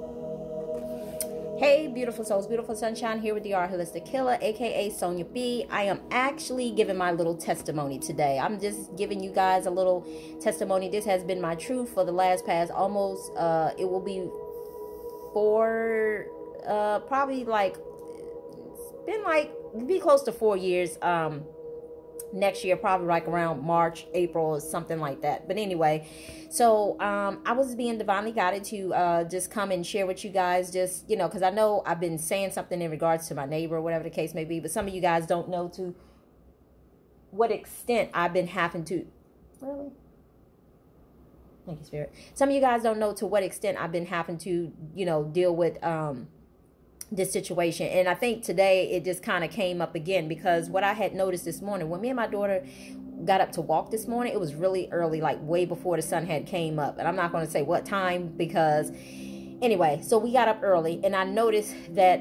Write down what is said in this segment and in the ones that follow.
Hey, beautiful souls, beautiful sunshine, here with the Art Holistic Killer, aka Sonia B. I am actually giving my little testimony today. I'm just giving you guys a little testimony. This has been my truth for the last past almost, it will be probably like, it's been like, be close to 4 years, next year, probably like around March, April, or something like that. But anyway, so I was being divinely guided to just come and share with you guys, just, you know, because I know I've been saying something in regards to my neighbor, or whatever the case may be, but some of you guys don't know to what extent I've been having to, really? Thank you, Spirit. Some of you guys don't know to what extent I've been having to, you know, deal with this situation. And I think today it just kind of came up again, because what I had noticed this morning, when me and my daughter got up to walk this morning, it was really early, like way before the sun had came up. And I'm not going to say what time, because anyway, so we got up early, and I noticed that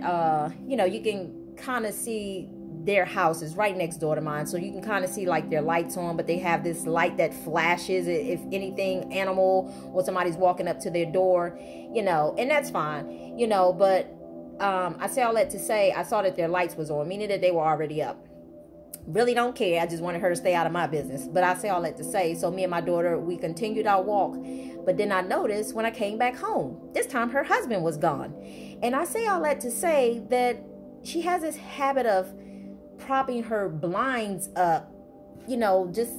you know, you can kind of see their house is right next door to mine, so you can kind of see like their lights on, but they have this light that flashes if anything, animal or somebody's walking up to their door, you know, and that's fine, you know. But I say all that to say, I saw that their lights was on, meaning that they were already up. Really don't care. I just wanted her to stay out of my business. But I say all that to say, so me and my daughter, we continued our walk. But then I noticed when I came back home, this time her husband was gone. And I say all that to say that she has this habit of propping her blinds up, you know, just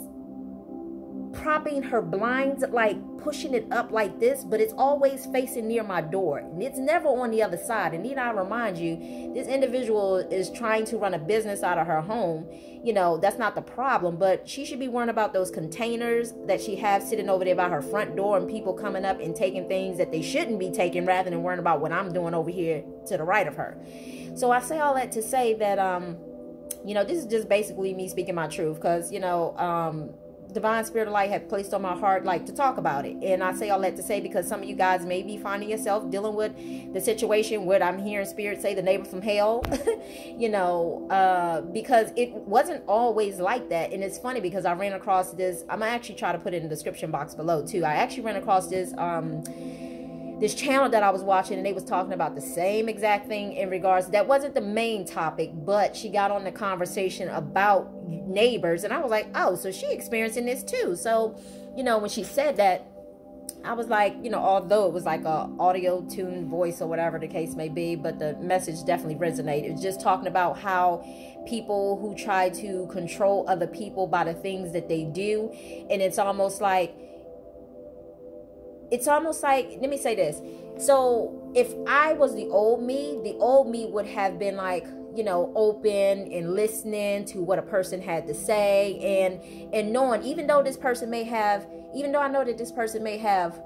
propping her blinds, like pushing it up like this, but it's always facing near my door, and it's never on the other side. And need I remind you, this individual is trying to run a business out of her home. You know, that's not the problem, but she should be worrying about those containers that she has sitting over there by her front door, and people coming up and taking things that they shouldn't be taking, rather than worrying about what I'm doing over here to the right of her. So I say all that to say that you know, this is just basically me speaking my truth, because, you know, Divine Spirit of Light had placed on my heart, like, to talk about it. And I say all that to say, because some of you guys may be finding yourself dealing with the situation where I'm hearing Spirit say the neighbor from hell, you know, because it wasn't always like that. And it's funny, because I ran across this, I'm gonna actually try to put it in the description box below too. I actually ran across this this channel that I was watching, and they was talking about the same exact thing in regards, that wasn't the main topic, but she got on the conversation about neighbors, and I was like, oh, so she experiencing this too. So, you know, when she said that, I was like, you know, although it was like a audio tuned voice or whatever the case may be, but the message definitely resonated. It was just talking about how people who try to control other people by the things that they do, and it's almost like, let me say this. So if I was the old me would have been like, you know, open and listening to what a person had to say, and knowing, even though I know that this person may have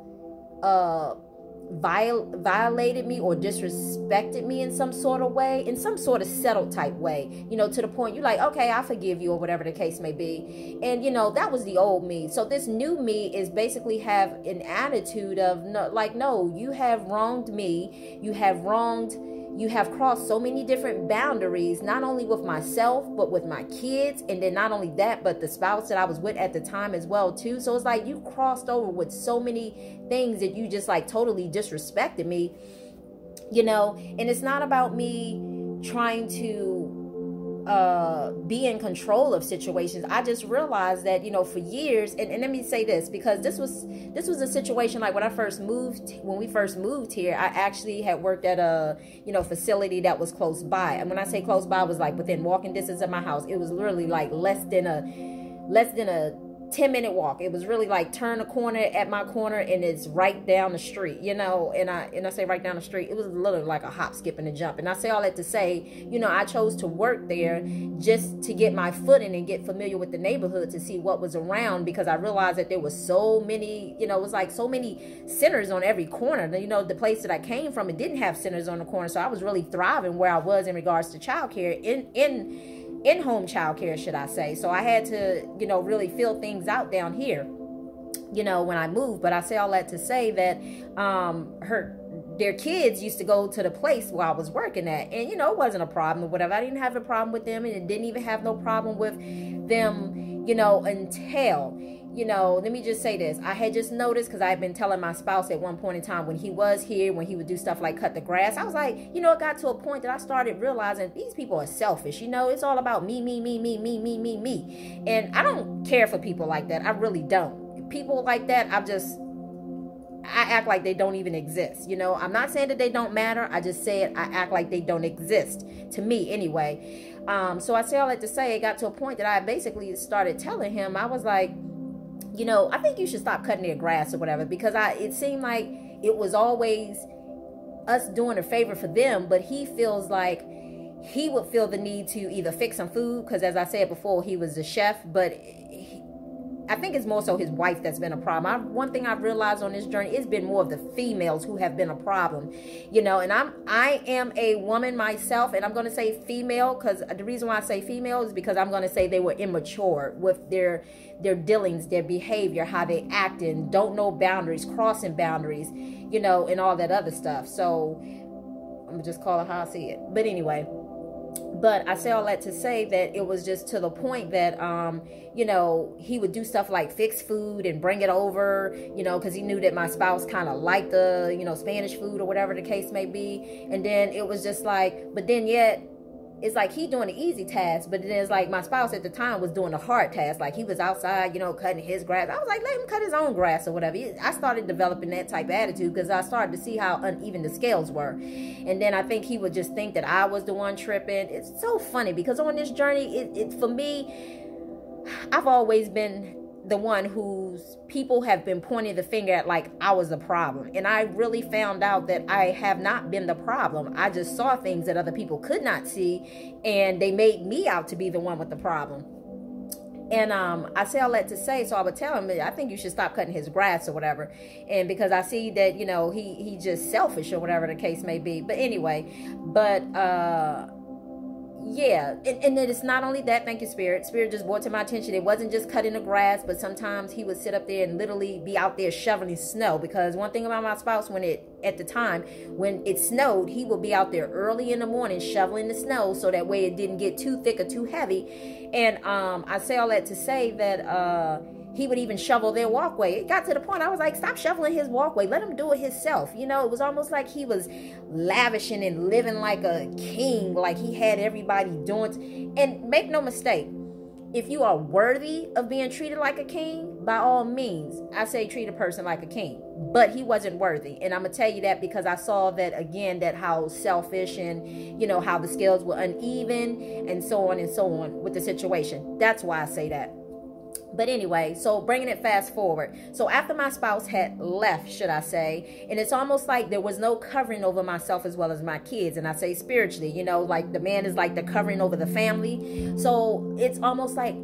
violated me or disrespected me in some sort of way, in some sort of settled type way, you know, to the point you're like, okay, I forgive you, or whatever the case may be. And, you know, that was the old me. So this new me is basically have an attitude of, no, like, no, you have wronged me, you have crossed so many different boundaries, not only with myself, but with my kids. And then not only that, but the spouse that I was with at the time as well too. So it's like, you crossed over with so many things that you just like totally disrespected me, you know. And it's not about me trying to be in control of situations. I just realized that, you know, for years, and let me say this, because this was a situation like when we first moved here, I actually had worked at a, you know, facility that was close by. And when I say close by, it was like within walking distance of my house. It was literally like less than a 10-minute walk. It was really like turn a corner at my corner and it's right down the street, you know. And I say right down the street, it was literally like a hop, skip, and a jump. And I say all that to say, you know, I chose to work there just to get my foot in and get familiar with the neighborhood, to see what was around, because I realized that there was so many, you know, it was like so many centers on every corner. You know, the place that I came from, it didn't have centers on the corner, so I was really thriving where I was in regards to childcare, in-home childcare, should I say. So I had to, you know, really feel things out down here, you know, when I moved. But I say all that to say that their kids used to go to the place where I was working at, and, you know, it wasn't a problem or whatever. I didn't have a problem with them, and it didn't even have no problem with them, you know, until, you know, let me just say this. I had just noticed, because I had been telling my spouse at one point in time when he was here, when he would do stuff like cut the grass, I was like, you know, it got to a point that I started realizing these people are selfish. You know, it's all about me, me, me, me, me, me, me, me. And I don't care for people like that. I really don't. People like that, I act like they don't even exist. You know, I'm not saying that they don't matter. I just said I act like they don't exist, to me anyway. So I say all that to say, it got to a point that I basically started telling him, I was like, you know, I think you should stop cutting their grass or whatever, because it seemed like it was always us doing a favor for them, but he feels like he would feel the need to either fix some food, because as I said before, he was the chef, but I think it's more so his wife that's been a problem. One thing I've realized on this journey, it's been more of the females who have been a problem, you know, and I am a woman myself, and I'm going to say female, because the reason why I say female is because I'm going to say they were immature with their dealings, their behavior, how they act, and don't know boundaries, crossing boundaries, you know, and all that other stuff. So I'm going to just call it how I see it. But anyway, but I say all that to say that it was just to the point that, you know, he would do stuff like fix food and bring it over, you know, because he knew that my spouse kind of liked the, you know, Spanish food or whatever the case may be. And then it was just like, but then yet it's like he doing the easy task, but then it's like my spouse at the time was doing the hard task. Like he was outside, you know, cutting his grass. I was like, let him cut his own grass or whatever. I started developing that type of attitude because I started to see how uneven the scales were. And then I think he would just think that I was the one tripping. It's so funny because on this journey, for me, I've always been the one whose people have been pointing the finger at, like I was the problem. And I really found out that I have not been the problem. I just saw things that other people could not see, and they made me out to be the one with the problem. And I say all that to say, so I would tell him, I think you should stop cutting his grass or whatever. And because I see that, you know, he just selfish or whatever the case may be. But anyway, yeah, and then it's not only that, thank you, Spirit. Spirit just brought to my attention, it wasn't just cutting the grass, but sometimes he would sit up there and literally be out there shoveling snow. Because one thing about my spouse, at the time, when it snowed, he would be out there early in the morning shoveling the snow so that way it didn't get too thick or too heavy. And I say all that to say that he would even shovel their walkway. It got to the point I was like, stop shoveling his walkway. Let him do it himself. You know, it was almost like he was lavishing and living like a king, like he had everybody doing. And make no mistake, if you are worthy of being treated like a king, by all means, I say treat a person like a king. But he wasn't worthy. And I'm going to tell you that because I saw that, again, that how selfish and, you know, how the scales were uneven and so on with the situation. That's why I say that. But anyway, so bringing it fast forward. So after my spouse had left, should I say, and it's almost like there was no covering over myself as well as my kids. And I say spiritually, you know, like the man is like the covering over the family. So it's almost like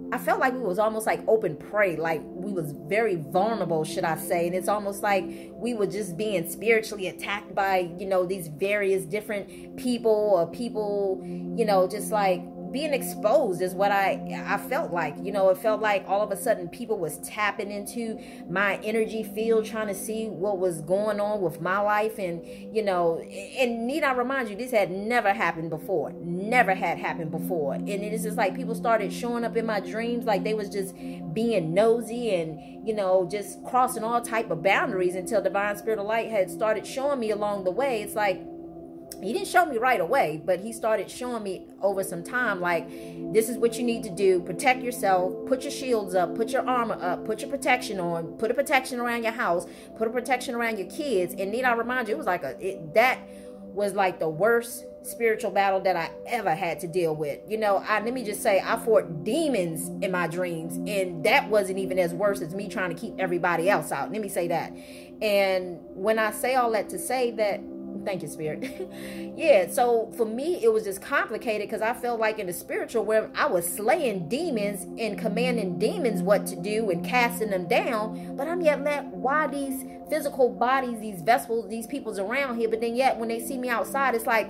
I felt like we was almost like open prey, like we was very vulnerable, should I say. And it's almost like we were just being spiritually attacked by, you know, these various different people, or people, you know, just like being exposed is what I felt like. You know, it felt like all of a sudden people was tapping into my energy field, trying to see what was going on with my life. And, you know, and need I remind you, this had never happened before. Never had happened before. And it is just like people started showing up in my dreams like they was just being nosy and, you know, just crossing all type of boundaries until Divine Spirit of Light had started showing me along the way. It's like, he didn't show me right away, but he started showing me over some time, like, this is what you need to do. Protect yourself. Put your shields up. Put your armor up. Put your protection on. Put a protection around your house. Put a protection around your kids. And need I remind you, it was like that was like the worst spiritual battle that I ever had to deal with. You know, let me just say, I fought demons in my dreams, and that wasn't even as worse as me trying to keep everybody else out. Let me say that. And when I say all that to say that, thank you, Spirit. Yeah, so for me, it was just complicated because I felt like in the spiritual realm, I was slaying demons and commanding demons what to do and casting them down. But I'm yet why these physical bodies, these vessels, these people's around here, but then yet when they see me outside, it's like,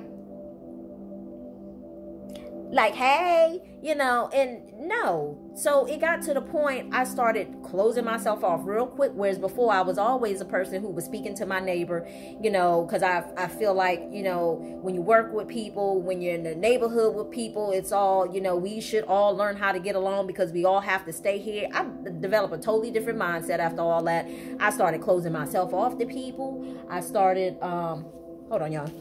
like, hey, and no. So it got to the point I started closing myself off real quick, whereas before I was always a person who was speaking to my neighbor, because I feel like, when you work with people, when you're in the neighborhood with people, it's all, we should all learn how to get along because we all have to stay here. I developed a totally different mindset after all that. I started closing myself off to people. I started, hold on, y'all.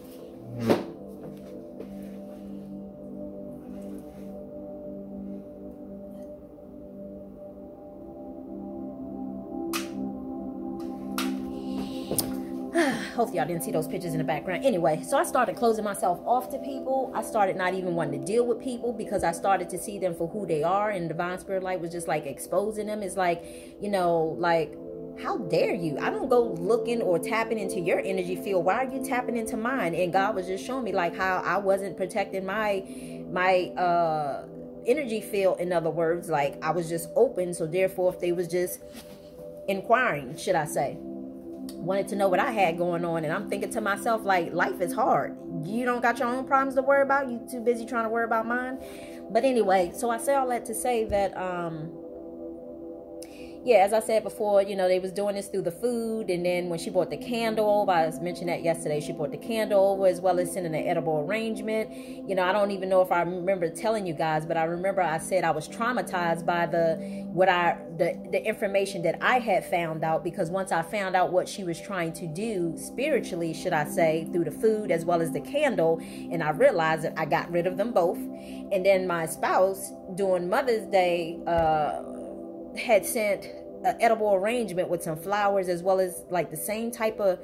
Hopefully y'all didn't see those pictures in the background. Anyway, so I started closing myself off to people. I started not even wanting to deal with people because I started to see them for who they are, and Divine Spirit Light was just like exposing them. It's like, like, how dare you? I don't go looking or tapping into your energy field. Why are you tapping into mine? And God was just showing me like how I wasn't protecting my energy field. In other words, like I was just open. So therefore, if they was just inquiring, should I say, wanted to know what I had going on, and I'm thinking to myself, like, life is hard. You don't got your own problems to worry about. You too busy trying to worry about mine. But anyway, so I say all that to say that yeah, as I said before, they was doing this through the food. And then when she brought the candle over, I was mentioning that yesterday, she brought the candle over as well as sending an edible arrangement. I don't even know if I remember telling you guys, but I remember I said I was traumatized by the information that I had found out, because once I found out what she was trying to do spiritually, should I say, through the food as well as the candle, and I realized that I got rid of them both. And then my spouse, during Mother's Day, had sent an edible arrangement with some flowers as well as like the same type of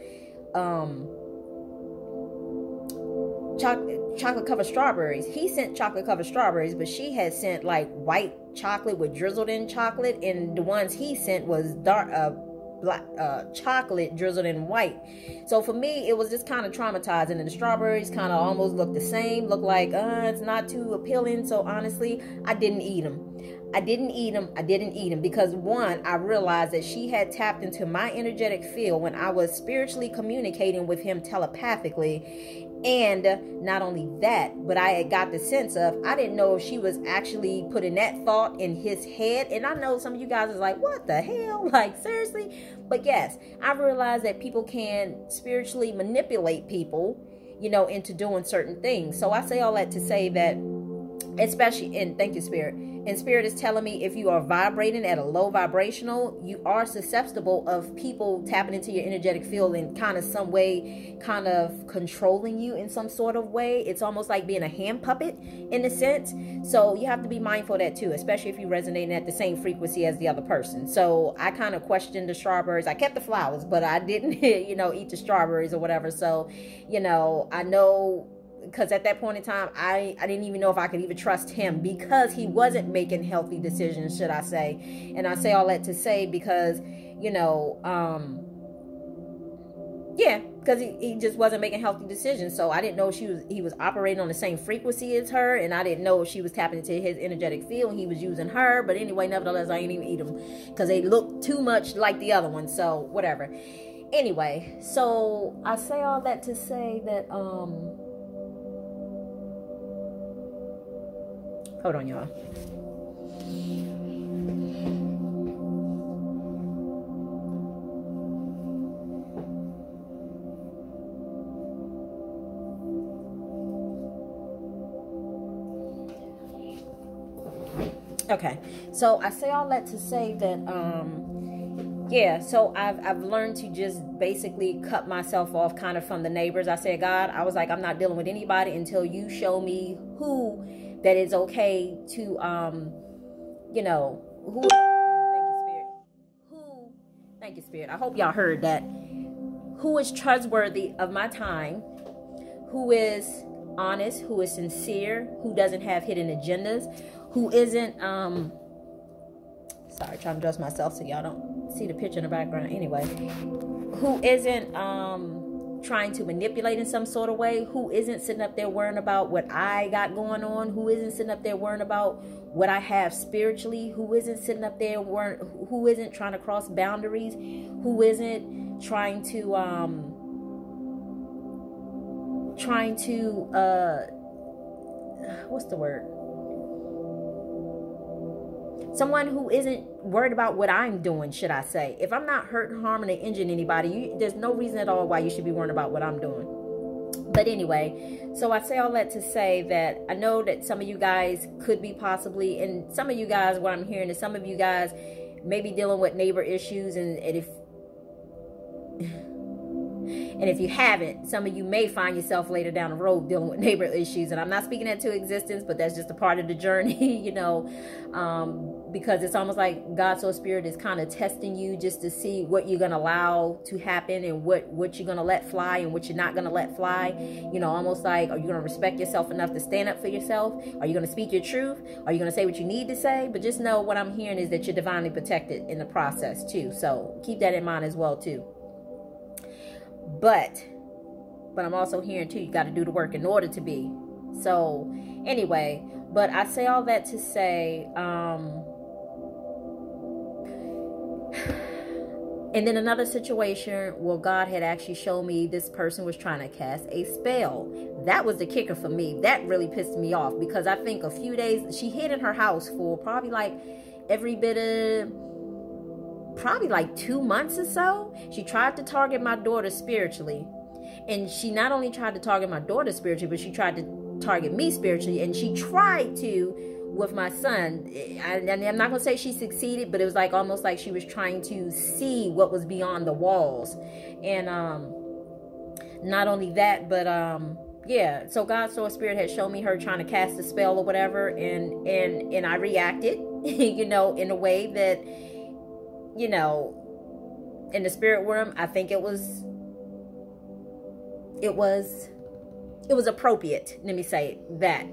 chocolate covered strawberries. He sent chocolate covered strawberries, but she had sent like white chocolate with drizzled in chocolate, and the ones he sent was dark black chocolate drizzled in white. So for me, it was just kind of traumatizing, and the strawberries kind of almost looked the same, looked like it's not too appealing. So honestly, I didn't eat them. I didn't eat them because, one, I realized that she had tapped into my energetic field when I was spiritually communicating with him telepathically. And not only that, but I had got the sense of, I didn't know if she was actually putting that thought in his head. And I know some of you guys is like, what the hell? Like, seriously? But yes, I realized that people can spiritually manipulate people, into doing certain things. So I say all that to say that, especially, and thank you, Spirit. And Spirit is telling me, if you are vibrating at a low vibrational, you are susceptible of people tapping into your energetic field in kind of some way, kind of controlling you in some sort of way. It's almost like being a hand puppet in a sense. So you have to be mindful of that too, especially if you're resonating at the same frequency as the other person. So I kind of questioned the strawberries. I kept the flowers, but I didn't, eat the strawberries or whatever. So, I know, because at that point in time, I didn't even know if I could even trust him, because he wasn't making healthy decisions, should I say. And I say all that to say because, yeah, because he just wasn't making healthy decisions. So I didn't know he was operating on the same frequency as her, and I didn't know if she was tapping into his energetic field and he was using her. But anyway, nevertheless, I ain't even eat them because they look too much like the other one. So whatever. Anyway, so I say all that to say that hold on, y'all. Okay, so I say all that to say that yeah, so I've learned to just basically cut myself off kind of from the neighbors. I said, God, I was like, I'm not dealing with anybody until you show me who that is okay to, who, thank you, Spirit. I hope y'all heard that. Who is trustworthy of my time, who is honest, who is sincere, who doesn't have hidden agendas, who isn't, sorry, trying to adjust myself so y'all don't see the picture in the background. Anyway, who isn't, trying to manipulate in some sort of way, who isn't sitting up there worrying about what I got going on, who isn't sitting up there worrying about what I have spiritually, who isn't sitting up there worrying, who isn't trying to cross boundaries, who isn't trying to what's the word? Someone who isn't worried about what I'm doing, should I say. If I'm not hurting, harming, or injuring anybody, there's no reason at all why you should be worried about what I'm doing. But anyway, so I say all that to say that I know that some of you guys could be possibly, and some of you guys, what I'm hearing is some of you guys may be dealing with neighbor issues, and if you haven't, some of you may find yourself later down the road dealing with neighbor issues. And I'm not speaking that to existence, but that's just a part of the journey, you know, because it's almost like God's soul spirit is kind of testing you just to see what you're going to allow to happen and what you're going to let fly and what you're not going to let fly. You know, almost like, are you going to respect yourself enough to stand up for yourself? Are you going to speak your truth? Are you going to say what you need to say? But just know what I'm hearing is that you're divinely protected in the process too. So keep that in mind as well too. But I'm also hearing too, you got to do the work in order to be. So anyway, but I say all that to say, and then another situation where God had actually shown me this person was trying to cast a spell. That was the kicker for me. That really pissed me off, because I think a few days, she hid in her house for probably like every bit of, probably like 2 months or so. She tried to target my daughter spiritually. And she not only tried to target my daughter spiritually, but she tried to target me spiritually. And she tried to with my son. And I'm not going to say she succeeded, but it was like almost like she was trying to see what was beyond the walls. And not only that, but yeah, so God's soul spirit had shown me her trying to cast a spell or whatever. And I reacted, you know, in a way that, you know, in the spirit realm, I think it was appropriate. Let me say that.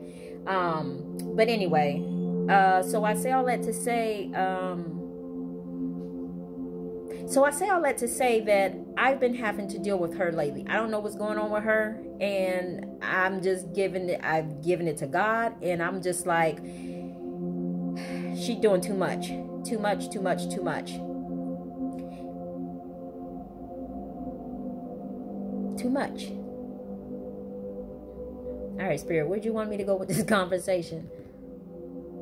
But anyway, so I say all that to say, that I've been having to deal with her lately. I don't know what's going on with her, and I've given it to God, and I'm just like, she's doing too much. Too much. All right, Spirit, where'd you want me to go with this conversation?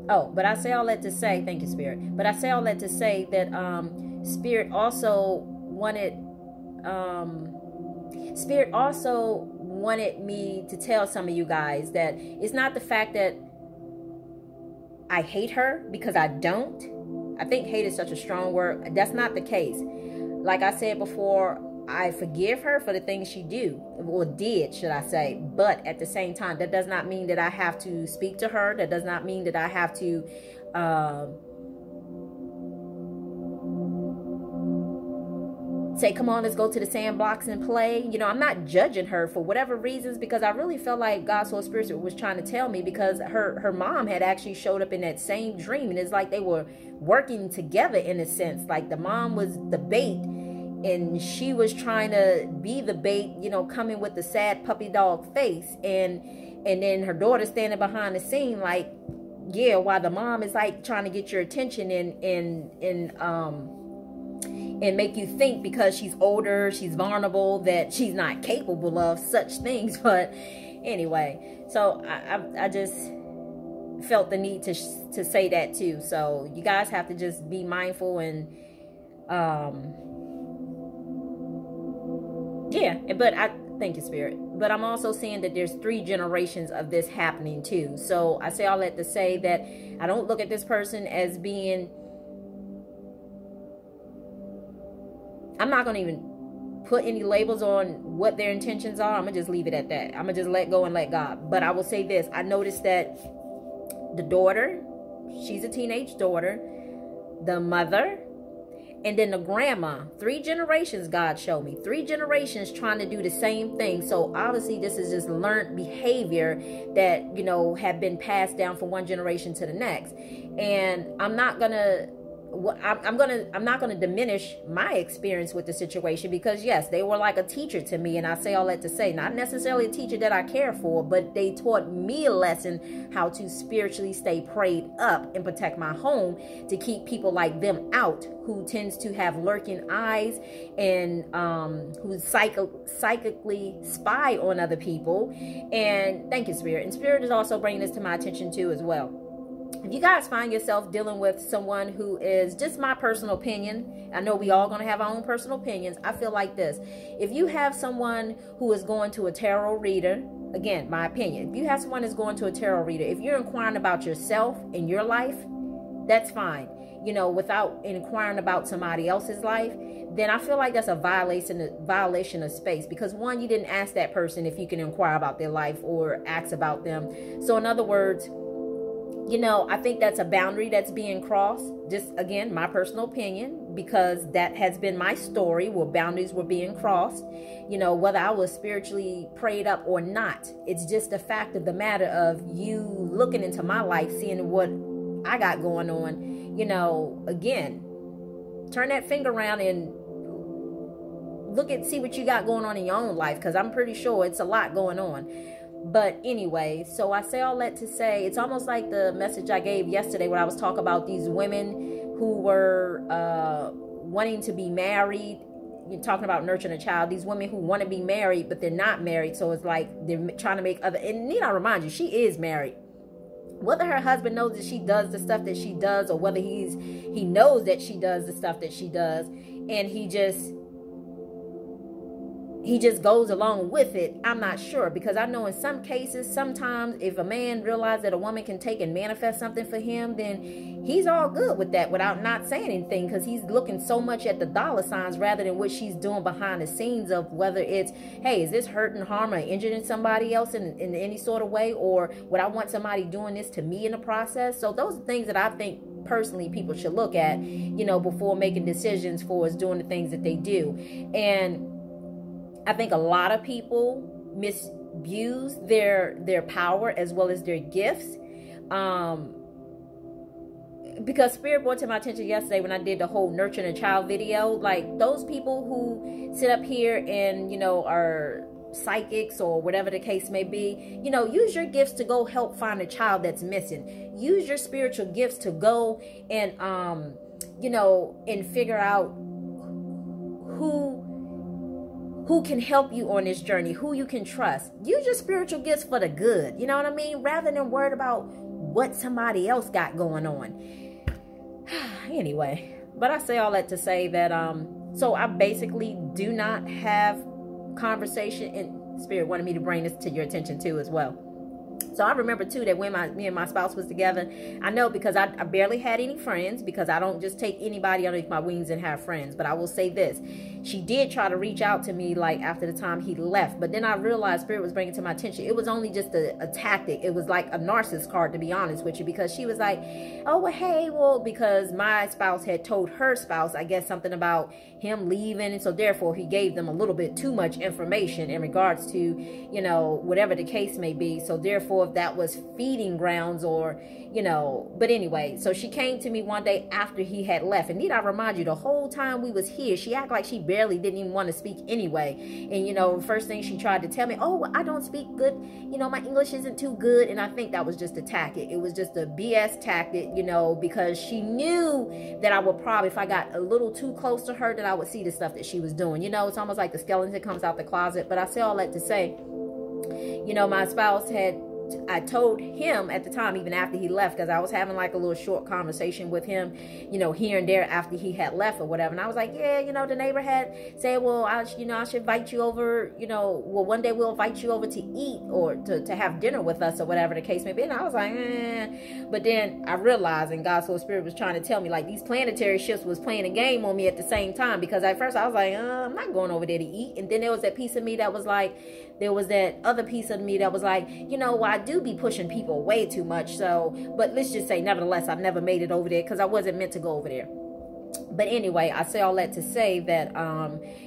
Oh, but I say all that to say, thank you, Spirit. But I say all that to say that Spirit also wanted me to tell some of you guys that it's not the fact that I hate her, because I don't. I think hate is such a strong word. That's not the case. Like I said before, I forgive her for the things she did, should I say. But at the same time, that does not mean that I have to speak to her. That does not mean that I have to say, come on, let's go to the sandbox and play. You know, I'm not judging her for whatever reasons, because I really felt like God's Holy Spirit was trying to tell me, because her mom had actually showed up in that same dream. And it's like they were working together in a sense. Like the mom was the bait, and she was trying to be the bait, you know, coming with the sad puppy dog face. And then her daughter standing behind the scene like, yeah, while the mom is like trying to get your attention and make you think because she's older, she's vulnerable, that she's not capable of such things. But anyway, so I just felt the need to say that too. So you guys have to just be mindful and yeah, but thank you, Spirit. But I'm also seeing that there's 3 generations of this happening too. So I say all that to say that I don't look at this person as being, I'm not going to even put any labels on what their intentions are. I'm going to just leave it at that. I'm going to just let go and let God. But I will say this. I noticed that the daughter, she's a teenage daughter, the mother, and then the grandma, 3 generations, God showed me. 3 generations trying to do the same thing. So obviously this is just learned behavior that, you know, have been passed down from one generation to the next. And I'm not going to I'm not gonna diminish my experience with the situation, because yes, they were like a teacher to me, and I say all that to say, not necessarily a teacher that I care for, but they taught me a lesson how to spiritually stay prayed up and protect my home, to keep people like them out, who tends to have lurking eyes and who psychically spy on other people. And thank you, Spirit. And Spirit is also bringing this to my attention too as well. If you guys find yourself dealing with someone who is, just my personal opinion, I know we all going to have our own personal opinions. I feel like this. If you have someone who is going to a tarot reader, again, my opinion, if you have someone that's going to a tarot reader, if you're inquiring about yourself and your life, that's fine. You know, without inquiring about somebody else's life, then I feel like that's a violation of space. Because one, you didn't ask that person if you can inquire about their life or ask about them. So in other words, you know, I think that's a boundary that's being crossed. Just, again, my personal opinion, because that has been my story where boundaries were being crossed. You know, whether I was spiritually prayed up or not, it's just the fact of the matter of you looking into my life, seeing what I got going on. You know, again, turn that finger around and see what you got going on in your own life, because I'm pretty sure it's a lot going on. But anyway, so I say all that to say, it's almost like the message I gave yesterday when I was talking about these women who were wanting to be married. You're talking about nurturing a child. These women who want to be married, but they're not married. So it's like they're trying to make other, and need I remind you, she is married. Whether her husband knows that she does the stuff that she does, or whether he knows that she does the stuff that she does, and he just goes along with it, I'm not sure. Because I know in some cases, sometimes if a man realizes that a woman can take and manifest something for him, then he's all good with that without not saying anything, because he's looking so much at the dollar signs rather than what she's doing behind the scenes, of whether it's, hey, is this hurting, harm, or injuring somebody else in any sort of way, or would I want somebody doing this to me in the process? So those are things that I think personally people should look at, you know, before making decisions for us doing the things that they do. And I think a lot of people misuse their power as well as their gifts. Because Spirit brought to my attention yesterday when I did the whole nurturing a child video, like those people who sit up here and, you know, are psychics or whatever the case may be, you know, use your gifts to go help find a child that's missing. Use your spiritual gifts to go and, you know, and figure out who can help you on this journey, who you can trust. Use your spiritual gifts for the good, you know what I mean? Rather than worried about what somebody else got going on. Anyway, but I say all that to say that, so I basically do not have conversation, and Spirit wanted me to bring this to your attention too as well. So I remember too that when me and my spouse was together, I know because I barely had any friends, because I don't just take anybody underneath my wings and have friends. But I will say this, she did try to reach out to me like after the time he left. But then I realized Spirit was bringing to my attention, it was only just a tactic. It was like a narcissist card, to be honest with you, because she was like, oh, well, hey, well, because my spouse had told her spouse, I guess, something about him leaving. And so therefore he gave them a little bit too much information in regards to, you know, whatever the case may be. So therefore, if that was feeding grounds or, you know, but anyway, so she came to me one day after he had left. And need I remind you, the whole time we was here, she acted like she barely didn't even want to speak anyway. And, you know, first thing she tried to tell me, oh, I don't speak good, you know, my English isn't too good. And I think that was just a tactic. It was just a BS tactic, you know, because she knew that I would probably, if I got a little too close to her, that I would see the stuff that she was doing. You know, it's almost like the skeleton comes out the closet. But I say all that to say, you know, my spouse I told him at the time, even after he left, because I was having like a little short conversation with him, you know, here and there after he had left or whatever. And I was like, yeah, you know, the neighbor had said, well, I should invite you over, you know, well, one day we'll invite you over to eat or to have dinner with us or whatever the case may be. And I was like, But then I realized, and God's Holy Spirit was trying to tell me, like, these planetary shifts was playing a game on me at the same time. Because at first I was like, I'm not going over there to eat. And then there was that piece of me that was like, there was that other piece of me that was like, you know, I do be pushing people way too much. So, but let's just say, nevertheless, I never made it over there because I wasn't meant to go over there. But anyway, I say all that to say that,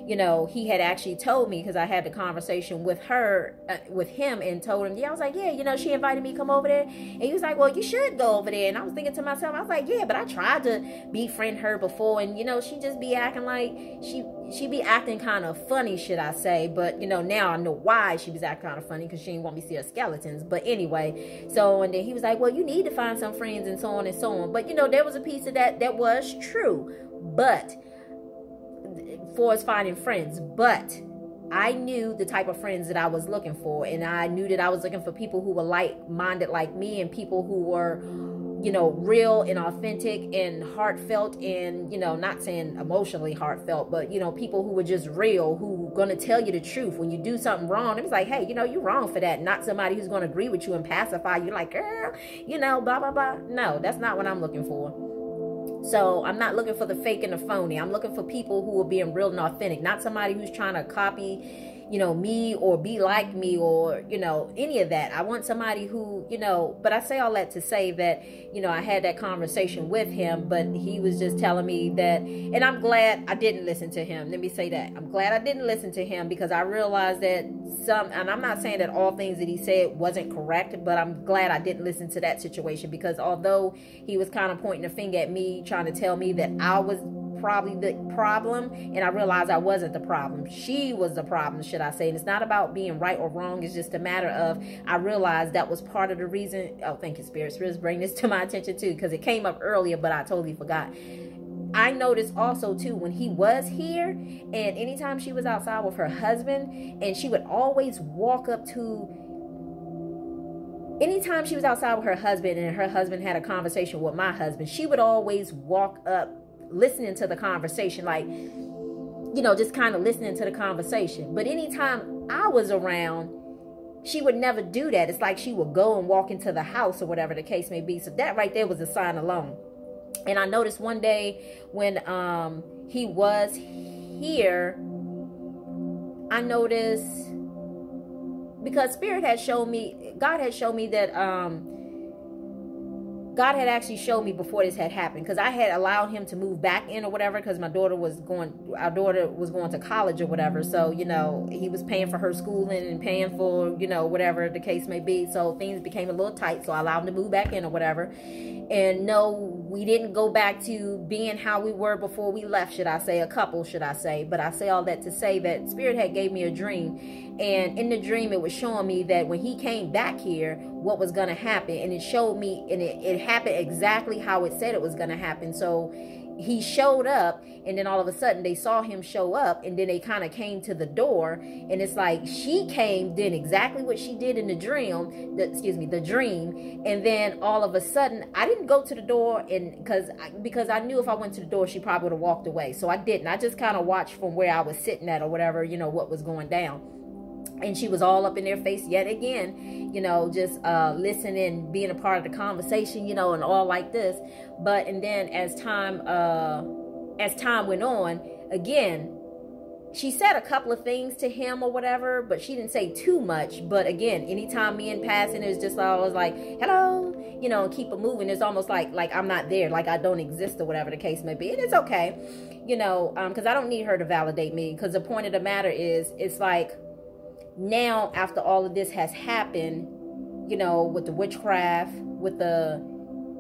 you know, he had actually told me, because I had the conversation with him, and told him, yeah, I was like, yeah, you know, she invited me to come over there. And he was like, well, you should go over there. And I was thinking to myself, I was like, yeah, but I tried to befriend her before. And, you know, she just be acting like, she be acting kind of funny, should I say. But, you know, now I know why she was acting kind of funny, because she didn't want me to see her skeletons. But anyway, so, and then he was like, well, you need to find some friends, and so on and so on. But, you know, there was a piece of that was true. But for us finding friends, but I knew the type of friends that I was looking for, and I knew that I was looking for people who were like-minded like me, and people who were, you know, real and authentic and heartfelt, and, you know, not saying emotionally heartfelt, but, you know, people who were just real, who gonna tell you the truth when you do something wrong. It was like, hey, you know, you're wrong for that. Not somebody who's gonna agree with you and pacify you like, girl, you know, blah blah blah. No, that's not what I'm looking for. So I'm not looking for the fake and the phony. I'm looking for people who are being real and authentic, not somebody who's trying to copy, you know, me, or be like me, or, you know, any of that. I want somebody who, you know, but I say all that to say that, you know, I had that conversation with him, but he was just telling me that, and I'm glad I didn't listen to him. Let me say that. I'm glad I didn't listen to him, because I realized that and I'm not saying that all things that he said wasn't correct, but I'm glad I didn't listen to that situation, because although he was kind of pointing a finger at me, trying to tell me that I was probably the problem, and I realized I wasn't the problem. She was the problem, should I say. And it's not about being right or wrong. It's just a matter of, I realized that was part of the reason. Oh, thank you, Spirit. Spirit's bringing this to my attention too, because it came up earlier, but I totally forgot. I noticed also too, when he was here, and anytime she was outside with her husband, and she would always walk up to, anytime she was outside with her husband and her husband had a conversation with my husband, she would always walk up listening to the conversation, like, you know, just kind of listening to the conversation. But anytime I was around, she would never do that. It's like she would go and walk into the house, or whatever the case may be. So that right there was a sign alone. And I noticed one day when he was here, I noticed, because Spirit had shown me, God had shown me that God had actually showed me before this had happened, because I had allowed him to move back in or whatever, because our daughter was going to college or whatever. So, you know, he was paying for her schooling and paying for, you know, whatever the case may be. So things became a little tight. So I allowed him to move back in or whatever. And no, we didn't go back to being how we were before we left, should I say, a couple, should I say. But I say all that to say that Spirit had gave me a dream. And in the dream, it was showing me that when he came back here, what was going to happen. And it showed me, and it happened exactly how it said it was going to happen. So he showed up, and then all of a sudden they saw him show up, and then they kind of came to the door, and it's like she came, did exactly what she did in the dream, the dream, and then all of a sudden I didn't go to the door, and because I knew if I went to the door, she probably would have walked away. So I didn't. I just kind of watched from where I was sitting at or whatever, you know, what was going down. And she was all up in their face yet again, you know, just listening, being a part of the conversation, you know, and all like this. But, and then as time went on, again, she said a couple of things to him or whatever, but she didn't say too much. But again, anytime me in passing, it's just I was like, hello, you know, keep it moving. It's almost like I'm not there, like I don't exist or whatever the case may be. And it's okay, you know, because I don't need her to validate me. Because the point of the matter is, it's like, now after all of this has happened, you know, with the witchcraft, with the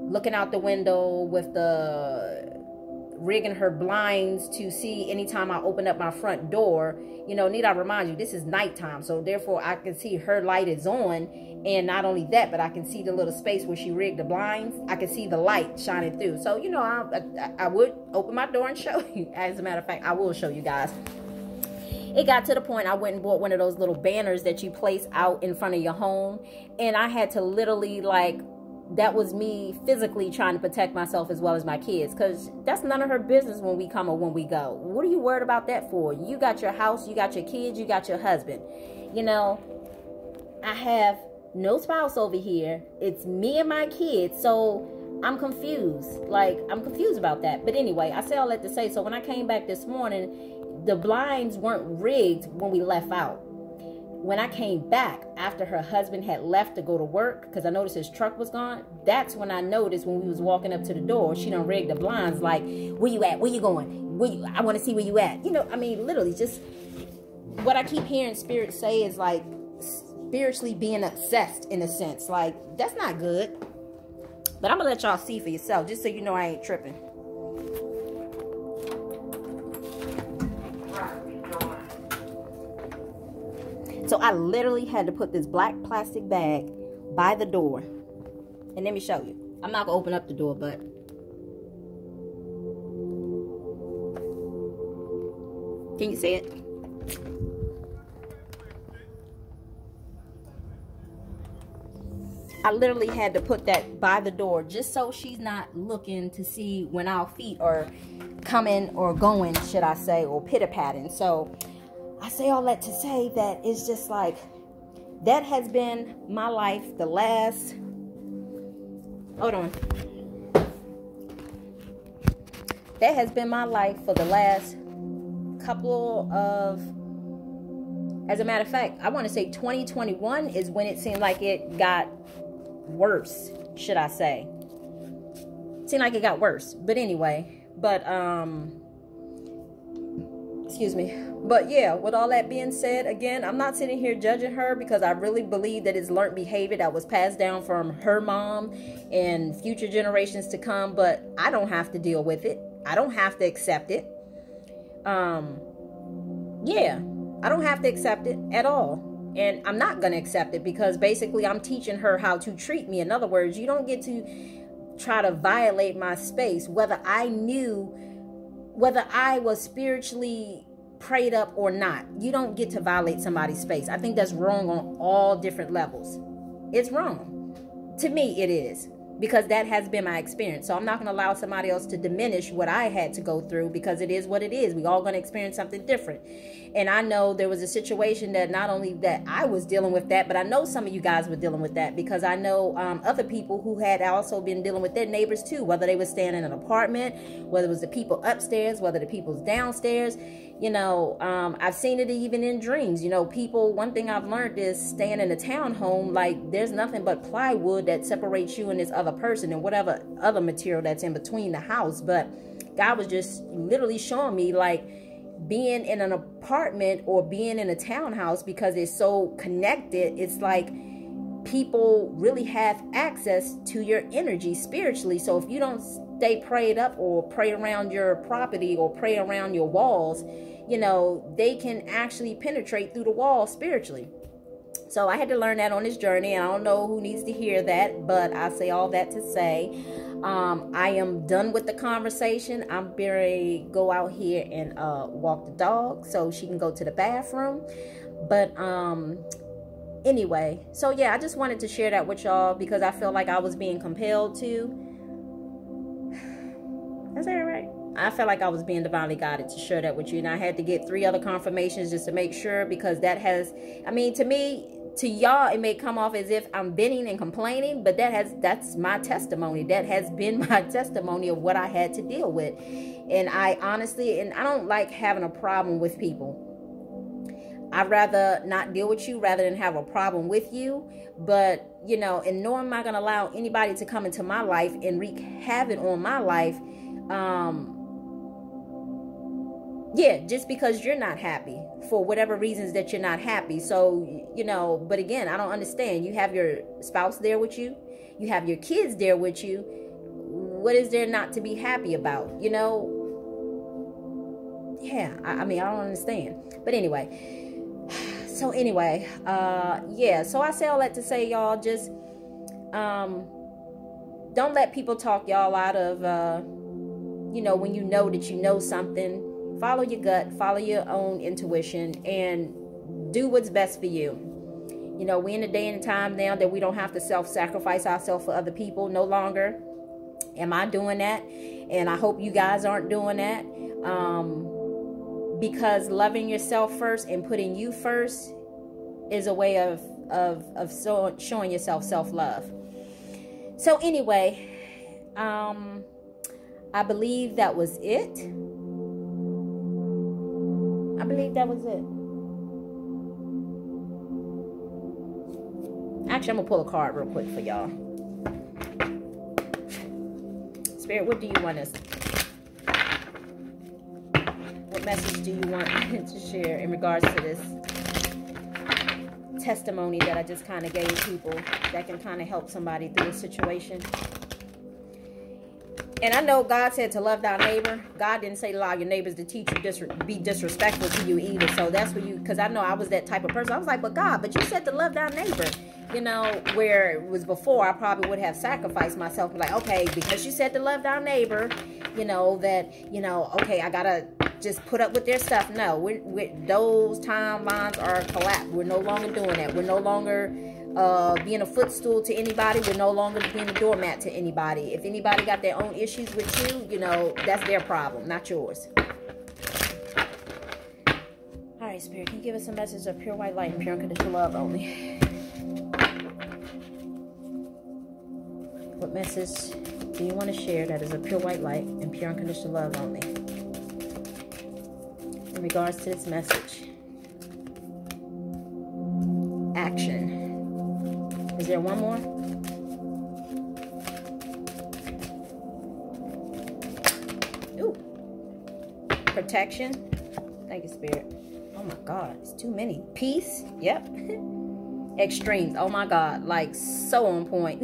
looking out the window, with the rigging her blinds to see anytime I open up my front door, you know, need I remind you, this is nighttime, so therefore I can see her light is on. And not only that, but I can see the little space where she rigged the blinds. I can see the light shining through. So, you know, I would open my door and show you. As a matter of fact, I will show you guys. It got to the point I went and bought one of those little banners that you place out in front of your home. And I had to literally, like, that was me physically trying to protect myself as well as my kids. Because that's none of her business when we come or when we go. What are you worried about that for? You got your house, you got your kids, you got your husband. You know, I have no spouse over here. It's me and my kids. So I'm confused. Like, I'm confused about that. But anyway, I say all that to say, so when I came back this morning, the blinds weren't rigged when we left out. when I came back after her husband had left to go to work, because I noticed his truck was gone, that's when I noticed when we was walking up to the door, she done rigged the blinds like, where you at? Where you going? I want to see where you at. You know, I mean, literally just what I keep hearing Spirit say is like spiritually being obsessed in a sense. Like, that's not good. But I'm going to let y'all see for yourself, just so you know I ain't tripping. So I literally had to put this black plastic bag by the door. And let me show you. I'm not going to open up the door, but can you see it? I literally had to put that by the door just so she's not looking to see when our feet are coming or going, should I say, or pitter-patting. So I say all that to say that it's just like, that has been my life the last, hold on. That has been my life for the last couple of, as a matter of fact, I want to say 2021 is when it seemed like it got worse, should I say. It seemed like it got worse. But anyway, excuse me. But yeah, with all that being said, again, I'm not sitting here judging her, because I really believe that it's learned behavior that was passed down from her mom and future generations to come. But I don't have to deal with it. I don't have to accept it. Yeah, I don't have to accept it at all. And I'm not going to accept it, because basically I'm teaching her how to treat me. In other words, you don't get to try to violate my space, whether I was spiritually prayed up or not. You don't get to violate somebody's space. I think that's wrong on all different levels. It's wrong. To me, it is. Because that has been my experience. So I'm not going to allow somebody else to diminish what I had to go through, because it is what it is. We all going to experience something different. And I know there was a situation that not only that I was dealing with that, but I know some of you guys were dealing with that, because I know other people who had also been dealing with their neighbors too, whether they were staying in an apartment, whether it was the people upstairs, whether the people's downstairs. You know, I've seen it even in dreams. You know, people, one thing I've learned is staying in a townhome, like there's nothing but plywood that separates you and this other person and whatever other material that's in between the house. But God was just literally showing me, like, being in an apartment or being in a townhouse, because it's so connected, it's like people really have access to your energy spiritually. So if you don't stay prayed up or pray around your property or pray around your walls, you know, they can actually penetrate through the wall spiritually. So I had to learn that on this journey, and I don't know who needs to hear that, but I say all that to say, I am done with the conversation. I'm ready to go out here and walk the dog so she can go to the bathroom. But anyway, so yeah, I just wanted to share that with y'all, because I feel like I was being compelled to. Is that right? I felt like I was being divinely guided to share that with you. And I had to get 3 other confirmations just to make sure, because that has, I mean, to me, to y'all, it may come off as if I'm venting and complaining, but that's my testimony. That has been my testimony of what I had to deal with. And I honestly, and I don't like having a problem with people. I'd rather not deal with you rather than have a problem with you. But, you know, and nor am I going to allow anybody to come into my life and wreak havoc on my life. Yeah, just because you're not happy for whatever reasons that you're not happy. So, you know, but again, I don't understand. You have your spouse there with you. You have your kids there with you. What is there not to be happy about? You know? Yeah, I mean, I don't understand. But anyway, yeah, so I say all that to say, y'all, just don't let people talk y'all out of, you know, when you know that you know something. Follow your gut, follow your own intuition, and do what's best for you. You know, we're in a day and time now that we don't have to self-sacrifice ourselves for other people no longer. Am I doing that? And I hope you guys aren't doing that. Because loving yourself first and putting you first is a way of showing yourself self-love. So anyway, I believe that was it. I believe that was it. Actually, I'm going to pull a card real quick for y'all. Spirit, what do you want us? What message do you want to share in regards to this testimony that I just kind of gave people that can kind of help somebody through a situation? And I know God said to love thy neighbor. God didn't say allow your neighbors to teach you be disrespectful to you either. So that's for you, because I know I was that type of person. I was like, but God, but you said to love thy neighbor. You know, where it was before, I probably would have sacrificed myself. Like, okay, because you said to love thy neighbor, you know, that, you know, okay, I gotta just put up with their stuff. No, those timelines are collapsed. We're no longer doing that. We're no longer being a footstool to anybody. We're no longer being a doormat to anybody. If anybody got their own issues with you, you know, that's their problem, not yours. All right, Spirit, can you give us a message of pure white light and pure unconditional love only? What message do you want to share that is a pure white light and pure unconditional love only? In regards to this message. Action. Is there one more? Ooh. Protection. Thank you, Spirit. Oh my God, it's too many. Peace. Yep. Extremes. Oh my God, like so on point.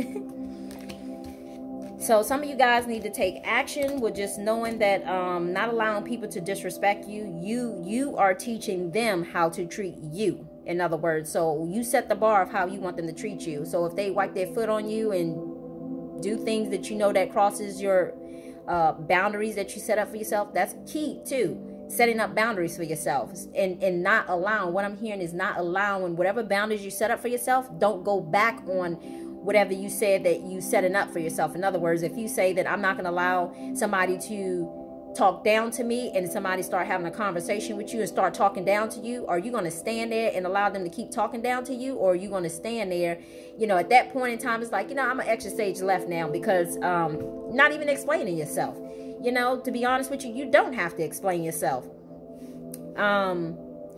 So some of you guys need to take action with just knowing that not allowing people to disrespect you. You are teaching them how to treat you. In other words, so you set the bar of how you want them to treat you. So if they wipe their foot on you and do things that you know that crosses your boundaries that you set up for yourself, that's key too. Setting up boundaries for yourself and not allowing, what I'm hearing is not allowing whatever boundaries you set up for yourself, don't go back on whatever you said that you setting up for yourself. In other words, if you say that I'm not going to allow somebody to talk down to me and somebody start having a conversation with you and start talking down to you, are you going to stand there and allow them to keep talking down to you? Or are you going to stand there, you know, at that point in time, it's like, you know, I'm an extra stage left now because not even explaining yourself. You know, to be honest with you, you don't have to explain yourself.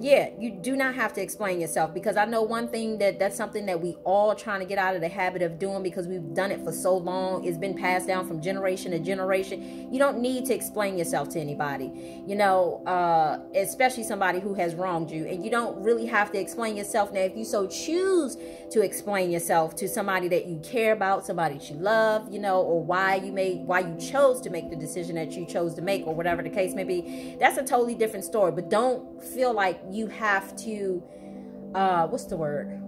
Yeah, you do not have to explain yourself, because I know one thing that's something that we all trying to get out of the habit of doing because we've done it for so long. It's been passed down from generation to generation. You don't need to explain yourself to anybody, you know, especially somebody who has wronged you. And you don't really have to explain yourself. Now, if you so choose to explain yourself to somebody that you care about, somebody that you love, you know, or why you chose to make the decision that you chose to make, or whatever the case may be, that's a totally different story. But don't feel like you have to, what's the word?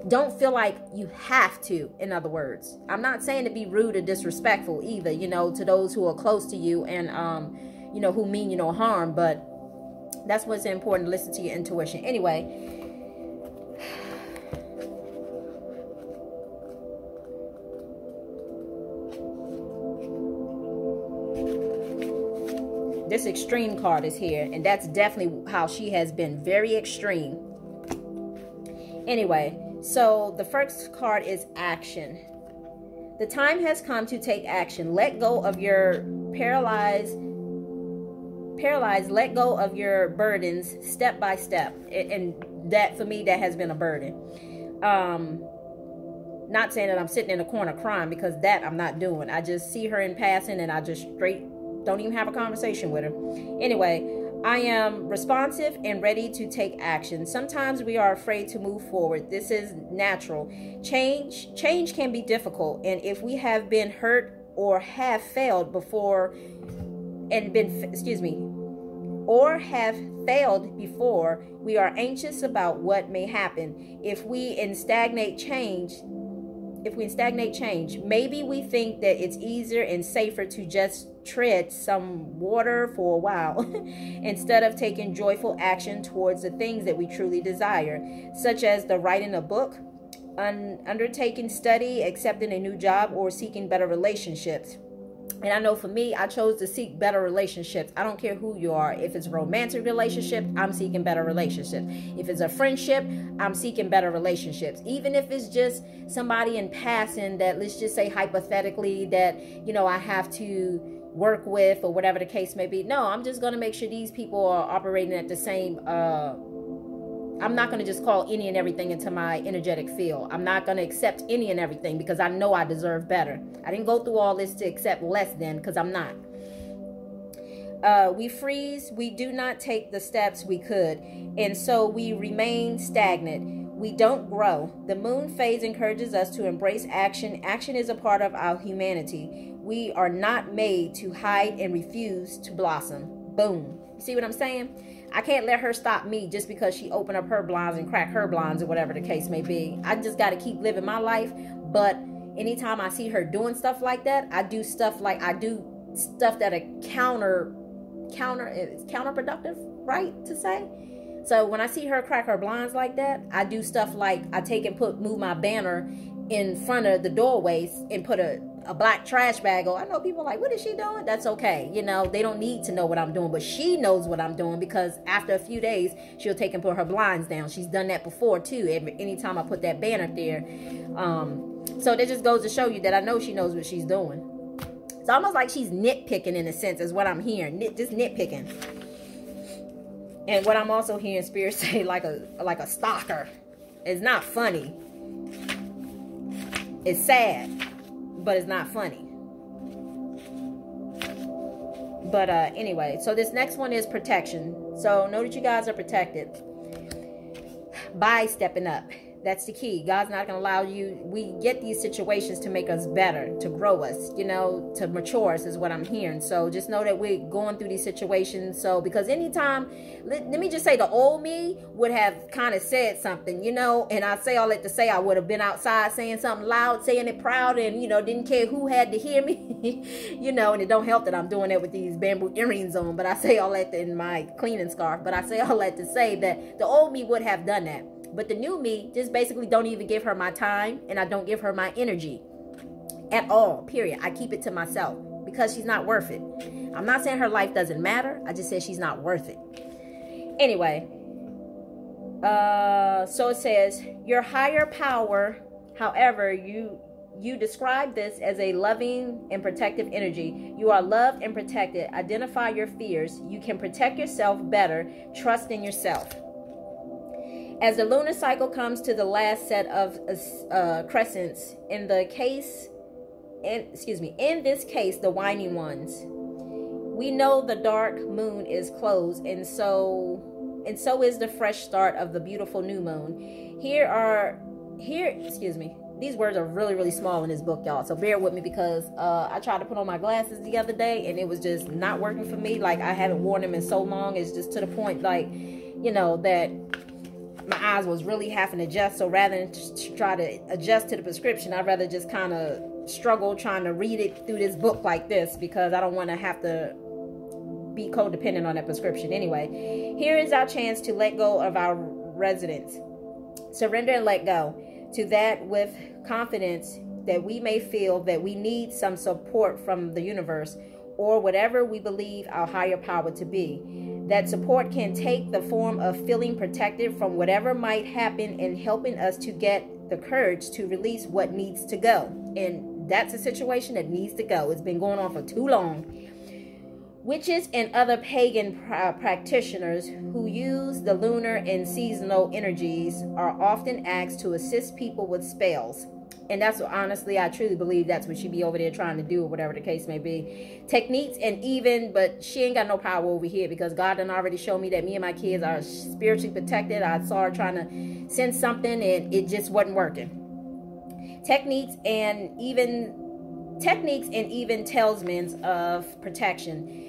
Don't feel like you have to, in other words. I'm not saying to be rude or disrespectful either, you know, to those who are close to you and, you know, who mean you no harm, but that's what's important, to listen to your intuition. Anyway, this extreme card is here, and that's definitely how she has been, very extreme. Anyway, so the first card is action. The time has come to take action. Let go of your paralyzed, let go of your burdens step by step. And that, for me, that has been a burden. Not saying that I'm sitting in a corner crying, because that I'm not doing. I just see her in passing and I just straight don't even have a conversation with her. Anyway, I am responsive and ready to take action. Sometimes we are afraid to move forward. This is natural. Change can be difficult. And if we have been hurt or have failed before or have failed before, we are anxious about what may happen. If we stagnate change, maybe we think that it's easier and safer to just tread some water for a while instead of taking joyful action towards the things that we truly desire, such as the writing a book, undertaking study, accepting a new job, or seeking better relationships. And I know for me, I chose to seek better relationships. I don't care who you are. If it's a romantic relationship, I'm seeking better relationships. If it's a friendship, I'm seeking better relationships. Even if it's just somebody in passing that, let's just say hypothetically, that, you know, I have to work with, or whatever the case may be. No, I'm just going to make sure these people are operating at the same I'm not going to just call any and everything into my energetic field. I'm not going to accept any and everything because I know I deserve better. I didn't go through all this to accept less than, because I'm not. We freeze. We do not take the steps we could. And so we remain stagnant. We don't grow. The moon phase encourages us to embrace action. Action is a part of our humanity. We are not made to hide and refuse to blossom. Boom. You see what I'm saying? I can't let her stop me just because she opened up her blinds and cracked her blinds or whatever the case may be. I just got to keep living my life. But anytime I see her doing stuff like that, I do stuff that are counterproductive, right to say? So when I see her crack her blinds like that, I do stuff like I take and move my banner in front of the doorways and put a black trash bag on. I know people are like, what is she doing? That's okay. You know, they don't need to know what I'm doing, but she knows what I'm doing, because after a few days, she'll take and put her blinds down. She's done that before too. Anytime I put that banner there. So that just goes to show you that I know she knows what she's doing. It's almost like she's nitpicking, in a sense, is what I'm hearing. Just nitpicking. And what I'm also hearing Spirit say, like a stalker. It's not funny. It's sad, but it's not funny. But anyway, so this next one is protection. So know that you guys are protected by stepping up. That's the key. God's not going to allow you. We get these situations to make us better, to grow us, you know, to mature us, is what I'm hearing. So just know that we're going through these situations. So because anytime, let me just say, the old me would have kind of said something, you know, and I say all that to say I would have been outside saying something loud, saying it proud, and, you know, didn't care who had to hear me, you know, and it don't help that I'm doing it with these bamboo earrings on, but I say all that in my cleaning scarf, but I say all that to say that the old me would have done that. But the new me just basically don't even give her my time, and I don't give her my energy at all, period. I keep it to myself because she's not worth it. I'm not saying her life doesn't matter. I just said she's not worth it. Anyway, so it says, your higher power, however, you describe this as a loving and protective energy. You are loved and protected. Identify your fears. You can protect yourself better. Trust in yourself. As the lunar cycle comes to the last set of crescents, in this case, the waning ones, we know the dark moon is closed, and so is the fresh start of the beautiful new moon. These words are really, really small in this book, y'all. So bear with me, because I tried to put on my glasses the other day, and it was just not working for me. Like, I haven't worn them in so long. It's just to the point, like, you know, that my eyes was really having to adjust. So rather than try to adjust to the prescription, I'd rather just kind of struggle trying to read it through this book like this, because I don't want to have to be codependent on that prescription. Anyway, here is our chance to let go of our residence. Surrender and let go to that with confidence that we may feel that we need some support from the universe or whatever we believe our higher power to be. That support can take the form of feeling protected from whatever might happen and helping us to get the courage to release what needs to go. And that's a situation that needs to go. It's been going on for too long. Witches and other pagan practitioners who use the lunar and seasonal energies are often asked to assist people with spells. And that's what, honestly, I truly believe that's what she be over there trying to do, or whatever the case may be. Techniques and even, but she ain't got no power over here, because God done already showed me that me and my kids are spiritually protected. I saw her trying to send something, and it just wasn't working. Techniques and even talismans of protection.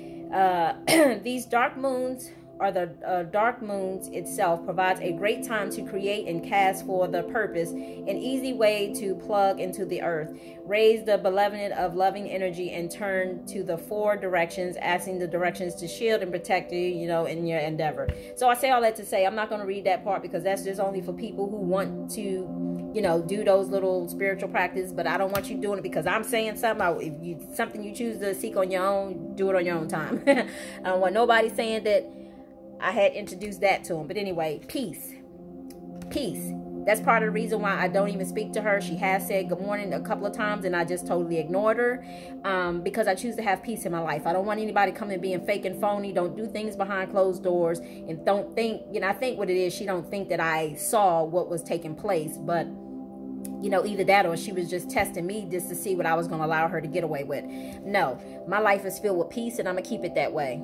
These dark moons, or the dark moons itself, provides a great time to create and cast for the purpose, an easy way to plug into the earth, raise the benevolent of loving energy, and turn to the four directions, asking the directions to shield and protect you, you know, in your endeavor. So I say all that to say, I'm not going to read that part, because that's just only for people who want to, you know, do those little spiritual practices. But I don't want you doing it because I'm saying something. If something you choose to seek on your own, do it on your own time. I don't want nobody saying that I had introduced that to him. But anyway, peace. Peace. That's part of the reason why I don't even speak to her. She has said good morning a couple of times, and I just totally ignored her, because I choose to have peace in my life. I don't want anybody coming being fake and phony. Don't do things behind closed doors, and don't think, I think what it is, she don't think that I saw what was taking place, but either that or she was just testing me just to see what I was going to allow her to get away with. No, my life is filled with peace, and I'm going to keep it that way.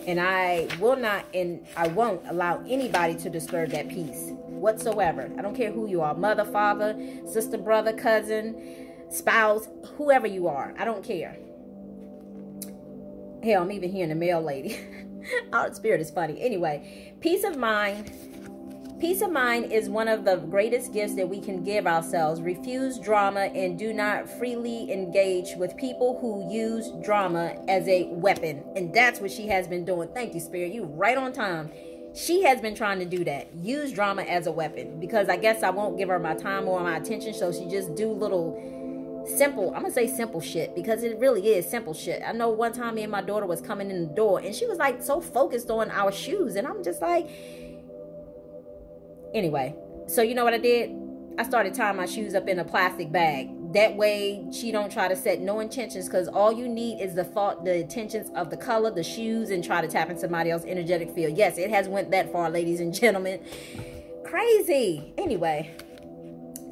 And I will not, and I won't allow anybody to disturb that peace whatsoever. I don't care who you are, mother, father, sister, brother, cousin, spouse, whoever you are. I don't care. Hell, I'm even hearing the mail lady. Our spirit is funny. Anyway, peace of mind. Peace of mind is one of the greatest gifts that we can give ourselves. Refuse drama and do not freely engage with people who use drama as a weapon. And that's what she has been doing. Thank you, Spirit. You right on time. She has been trying to do that. Use drama as a weapon. Because I guess I won't give her my time or my attention. So she just do little simple, I'm going to say simple shit. Because it really is simple shit. I know one time me and my daughter was coming in the door. And she was like so focused on our shoes. And I'm just like... Anyway, so you know what I did? I started tying my shoes up in a plastic bag. That way she don't try to set no intentions, because all you need is the thought, the intentions of the color, the shoes, and try to tap in somebody else's energetic field. Yes, it has went that far, ladies and gentlemen. Crazy. Anyway,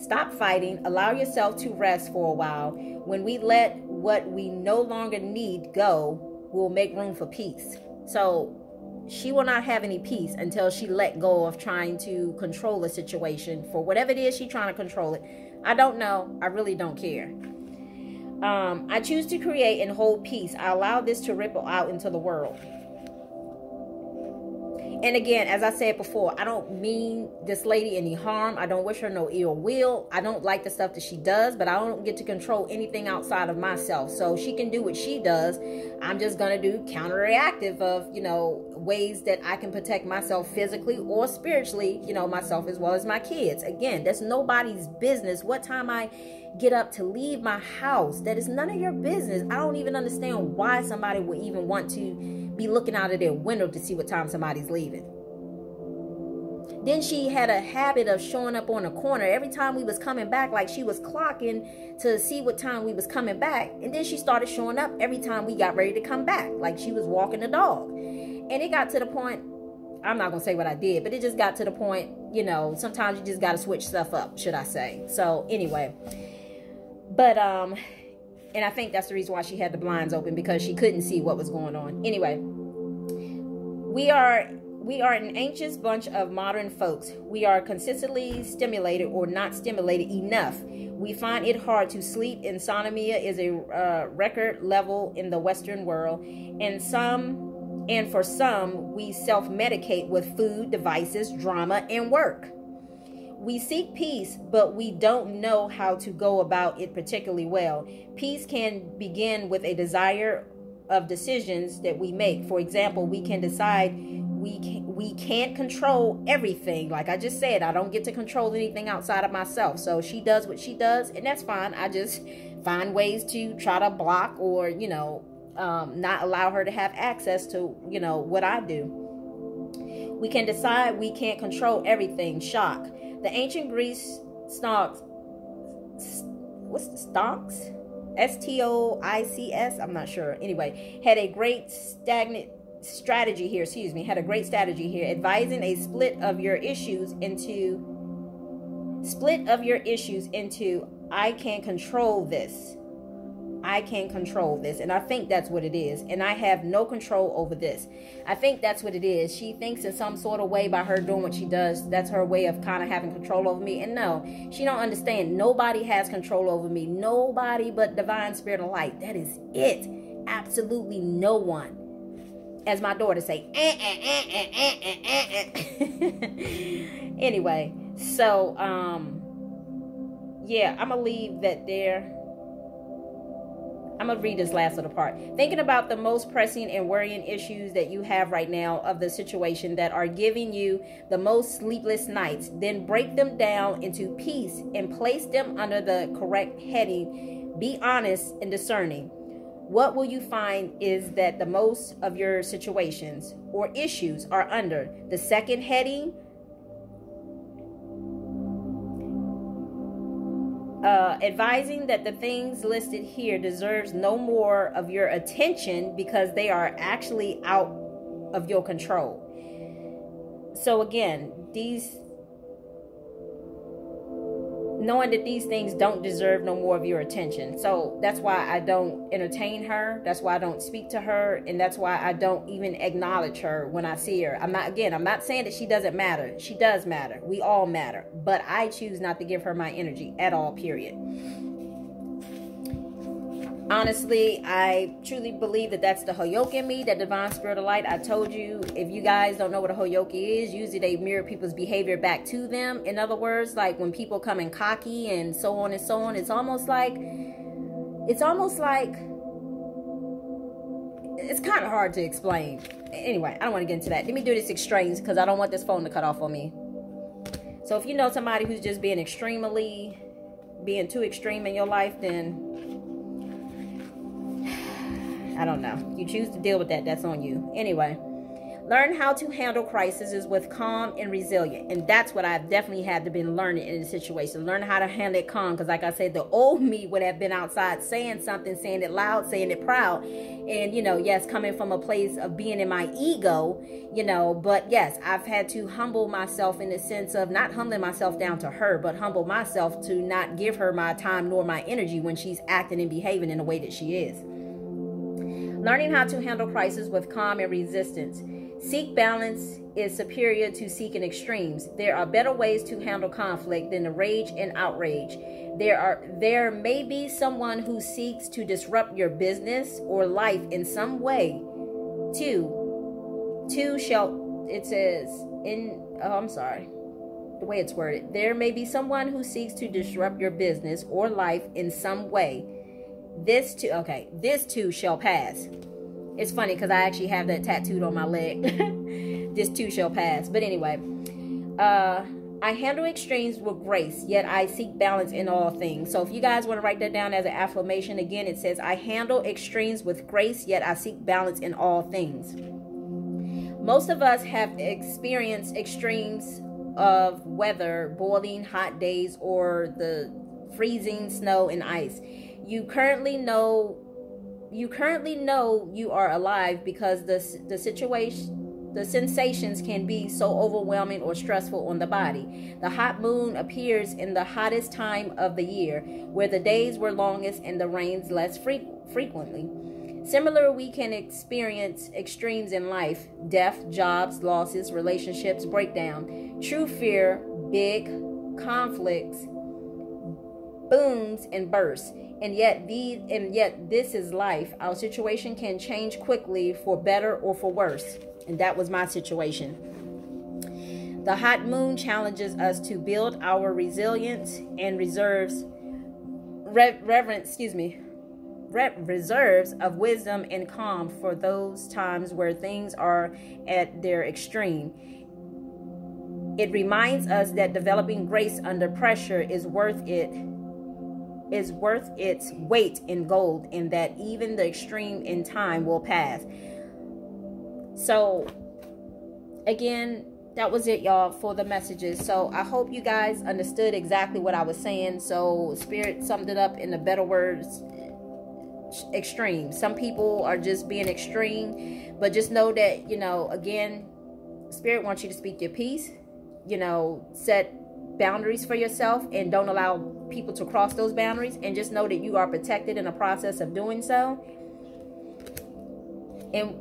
stop fighting. Allow yourself to rest for a while. When we let what we no longer need go, we'll make room for peace. So she will not have any peace until she let go of trying to control the situation for whatever it is she's trying to control it. I don't know. I really don't care. I choose to create and hold peace. I allow this to ripple out into the world. And again, as I said before, I don't mean this lady any harm. I don't wish her no ill will. I don't like the stuff that she does, but I don't get to control anything outside of myself. So she can do what she does. I'm just going to do counterreactive of, ways that I can protect myself physically or spiritually, myself as well as my kids. Again, that's nobody's business what time I get up to leave my house. That is none of your business. I don't even understand why somebody would even want to be looking out of their window to see what time somebody's leaving. Then she had a habit of showing up on the corner every time we was coming back, like she was clocking to see what time we was coming back. And then she started showing up every time we got ready to come back, like she was walking the dog. And it got to the point, I'm not going to say what I did, but it just got to the point, sometimes you just got to switch stuff up, should I say. So anyway, but, and I think that's the reason why she had the blinds open, because she couldn't see what was going on. Anyway, we are an anxious bunch of modern folks. We are consistently stimulated or not stimulated enough. We find it hard to sleep. Insomnia is a record level in the Western world. And for some, we self-medicate with food, devices, drama, and work. We seek peace, but we don't know how to go about it particularly well. Peace can begin with a desire of decisions that we make. For example, we can decide we can't control everything. Like I just said, I don't get to control anything outside of myself. So she does what she does, and that's fine. I just find ways to try to block or, not allow her to have access to, what I do. We can decide we can't control everything. Shock. The ancient Greece Stoics, S-T-O-I-C-S, I'm not sure. Anyway, had a great strategy here, advising a split of your issues into I can control this. I can control this. And I think that's what it is. And I have no control over this. I think that's what it is. She thinks in some sort of way by her doing what she does, that's her way of kind of having control over me. And no, she don't understand. Nobody has control over me. Nobody but divine spirit of light. That is it. Absolutely no one. As my daughter say, Anyway, so, yeah, I'm going to leave that there. I'm going to read this last little part. Thinking about the most pressing and worrying issues that you have right now of the situation that are giving you the most sleepless nights, then break them down into piece and place them under the correct heading. Be honest and discerning. what will you find is that the most of your situations or issues are under the second heading, advising that the things listed here deserves no more of your attention because they are actually out of your control. So again, knowing that these things don't deserve no more of your attention. So that's why I don't entertain her. That's why I don't speak to her. And that's why I don't even acknowledge her when I see her. I'm not saying that she doesn't matter. She does matter. We all matter. But I choose not to give her my energy at all, period. Honestly, I truly believe that that's the Holyoke in me, that divine spirit of light. I told you, if you guys don't know what a Holyoke is, usually they mirror people's behavior back to them. In other words, like when people come in cocky and so on and so on, it's almost like, it's kind of hard to explain. Anyway, I don't want to get into that. Let me do this extremes because I don't want this phone to cut off on me. So if you know somebody who's just being too extreme in your life, then I don't know. You choose to deal with that. That's on you. Anyway, learn how to handle crises with calm and resilient. And that's what I've definitely had to been learning in the situation. Learn how to handle it calm. Because like I said, the old me would have been outside saying something, saying it loud, saying it proud. And, yes, coming from a place of being in my ego, but yes, I've had to humble myself in the sense of not humbling myself down to her, but humble myself to not give her my time nor my energy when she's acting and behaving in the way that she is. Learning how to handle crisis with calm and resistance. Seek balance is superior to seeking extremes. There are better ways to handle conflict than the rage and outrage. There may be someone who seeks to disrupt your business or life in some way. The way it's worded. There may be someone who seeks to disrupt your business or life in some way. This too shall pass. It's funny because I actually have that tattooed on my leg. This too shall pass. But anyway, I handle extremes with grace, yet I seek balance in all things. So if you guys want to write that down as an affirmation, again, it says, I handle extremes with grace, yet I seek balance in all things. Most of us have experienced extremes of weather, boiling hot days, or the freezing snow and ice. You currently know you are alive because the sensations can be so overwhelming or stressful on the body. The hot moon appears in the hottest time of the year, where the days were longest and the rains less frequently. Similarly, we can experience extremes in life: death, jobs, losses, relationships, breakdown, true fear, big conflicts, booms and bursts. And yet this is life. Our situation can change quickly for better or for worse. And that was my situation. The hot moon challenges us to build our resilience and reserves of wisdom and calm for those times where things are at their extreme. It reminds us that developing grace under pressure is worth its weight in gold, and that even the extreme in time will pass. So again, that was it, y'all, for the messages. So I hope you guys understood exactly what I was saying. So Spirit summed it up in the better words: extreme. Some people are just being extreme, but just know that, again, Spirit wants you to speak your peace, set boundaries for yourself and don't allow people to cross those boundaries, and just know that you are protected in the process of doing so. And